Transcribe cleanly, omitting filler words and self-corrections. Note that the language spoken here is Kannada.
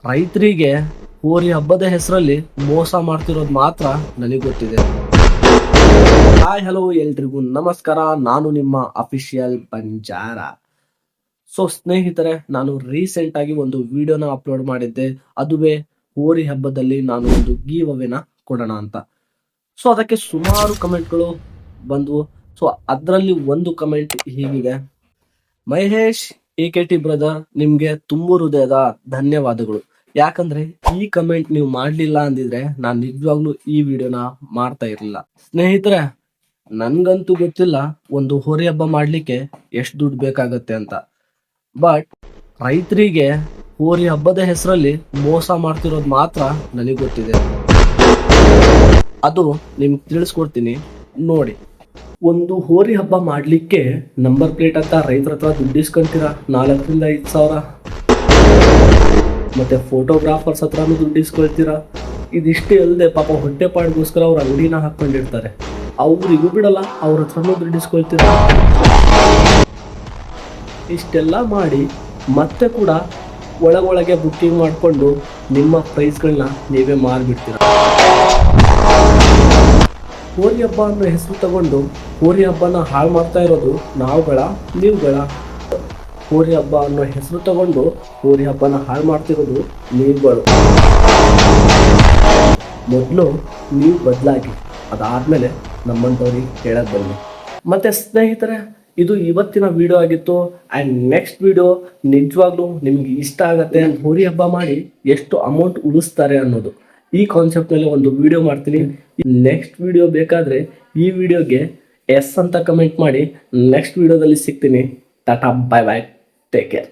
ರೈತರಿಗೆ ಹೋರಿ ಹಬ್ಬದ ಹೆಸರಲ್ಲಿ ಮೋಸ ಮಾಡ್ತಿರೋದು ಮಾತ್ರ ನನಗೆ ಗೊತ್ತಿದೆ. ಹಾಯ್ ಹಲೋ ಎಲ್ರಿಗೂ ನಮಸ್ಕಾರ, ನಾನು ನಿಮ್ಮ ಅಫಿಷಿಯಲ್ ಬಂಜಾರ. ಸೊ ಸ್ನೇಹಿತರೆ, ನಾನು ರೀಸೆಂಟ್ ಆಗಿ ಒಂದು ವಿಡಿಯೋನ ಅಪ್ಲೋಡ್ ಮಾಡಿದ್ದೆ. ಅದುವೇ ಹೋರಿ ಹಬ್ಬದಲ್ಲಿ ನಾನು ಒಂದು ಗೀವ್ ಅವೇನ ಕೊಡೋಣ ಅಂತ. ಸೊ ಅದಕ್ಕೆ ಸುಮಾರು ಕಮೆಂಟ್ಗಳು ಬಂದವು. ಸೊ ಅದರಲ್ಲಿ ಒಂದು ಕಮೆಂಟ್ ಹೀಗಿದೆ: ಮಹೇಶ್ AKT ಬ್ರದರ್, ನಿಮ್ಗೆ ತುಂಬು ಹೃದಯದ ಧನ್ಯವಾದಗಳು. ಯಾಕಂದ್ರೆ ಈ ಕಮೆಂಟ್ ನೀವು ಮಾಡ್ಲಿಲ್ಲ ಅಂದಿದ್ರೆ ನಾನು ನಿಜವಾಗ್ಲೂ ಈ ವಿಡಿಯೋನ ಮಾಡ್ತಾ ಇರಲಿಲ್ಲ. ಸ್ನೇಹಿತರೆ, ನನ್ಗಂತೂ ಗೊತ್ತಿಲ್ಲ ಒಂದು ಹೋರಿ ಹಬ್ಬ ಮಾಡ್ಲಿಕ್ಕೆ ಎಷ್ಟು ದುಡ್ಡು ಬೇಕಾಗತ್ತೆ ಅಂತ. ಬಟ್ ರೈತರಿಗೆ ಹೋರಿ ಹಬ್ಬದ ಹೆಸರಲ್ಲಿ ಮೋಸ ಮಾಡ್ತಿರೋದು ಮಾತ್ರ ನನಗೆ ಗೊತ್ತಿದೆ. ಅದು ನಿಮ್ಗೆ ತಿಳಿಸ್ಕೊಡ್ತೀನಿ ನೋಡಿ. ಒಂದು ಹೋರಿ ಹಬ್ಬ ಮಾಡ್ಲಿಕ್ಕೆ ನಂಬರ್ ಪ್ಲೇಟ್ ಅಂತ ರೈತರ ಹತ್ರ ದುಡ್ಡು ಇಸ್ಕೊಂತೀರಾ, 4,000 ರಿಂದ 5,000. ಮತ್ತೆ ಫೋಟೋಗ್ರಾಫರ್ಸ್ ಹತ್ರನೂ ದುಡ್ಡು ಇಸ್ಕೊಳ್ತೀರಾ. ಇದಿಷ್ಟೇ ಅಲ್ಲದೆ ಪಾಪ ಹೊಟ್ಟೆಪಾಡಿಗೋಸ್ಕರ ಅವ್ರ ಅಂಗಡಿನ ಹಾಕೊಂಡಿರ್ತಾರೆ, ಅವ್ರಿಗೂ ಬಿಡಲ್ಲ, ಅವ್ರ ಹತ್ರನೂ ದುಡ್ಡು ಇಸ್ಕೊಳ್ತೀರಾ. ಇಷ್ಟೆಲ್ಲ ಮಾಡಿ ಮತ್ತೆ ಕೂಡ ಒಳಗೊಳಗೆ ಬುಕ್ಕಿಂಗ್ ಮಾಡಿಕೊಂಡು ನಿಮ್ಮ ಪ್ರೈಸ್ಗಳನ್ನ ನೀವೇ ಮಾರ್ಬಿಡ್ತೀರ. ಹೋರಿ ಹಬ್ಬ ಅನ್ನೋ ಹೆಸರು ತಗೊಂಡು ಹೋರಿ ಹಬ್ಬನ ಹಾಳು ಮಾಡ್ತಾ ಇರೋದು ನಾವುಗಳ ನೀವುಗಳ. ಹೋರಿ ಹಬ್ಬ ಅನ್ನೋ ಹೆಸರು ತಗೊಂಡು ಹೋರಿ ಹಬ್ಬನ ಹಾಳು ಮಾಡ್ತಿರೋದು ನೀವುಗಳು. ಮೊದಲು ನೀವು ಬದಲಾಗಿ, ಅದಾದ್ಮೇಲೆ ನಮ್ಮಂಥವ್ರಿಗೆ ಹೇಳಕ್ ಬನ್ನಿ. ಮತ್ತೆ ಸ್ನೇಹಿತರೆ, ಇದು ಇವತ್ತಿನ ವಿಡಿಯೋ ಆಗಿತ್ತು. ಆ್ಯಂಡ್ ನೆಕ್ಸ್ಟ್ ವಿಡಿಯೋ ನಿಜವಾಗ್ಲೂ ನಿಮ್ಗೆ ಇಷ್ಟ ಆಗತ್ತೆ. ಹೋರಿ ಹಬ್ಬ ಮಾಡಿ ಎಷ್ಟು ಅಮೌಂಟ್ ಉಳಿಸ್ತಾರೆ ಅನ್ನೋದು ಈ ಕಾನ್ಸೆಪ್ಟ್ನಲ್ಲಿ ಒಂದು ವಿಡಿಯೋ ಮಾಡ್ತೀನಿ. ನೆಕ್ಸ್ಟ್ ವಿಡಿಯೋ ಬೇಕಾದರೆ ಈ ವಿಡಿಯೋಗೆ ಎಸ್ ಅಂತ ಕಮೆಂಟ್ ಮಾಡಿ. ನೆಕ್ಸ್ಟ್ ವಿಡಿಯೋದಲ್ಲಿ ಸಿಗ್ತೀನಿ. ಟಾಟಾ, ಬಾಯ್ ಬಾಯ್, ಟೇಕ್ ಕೇರ್.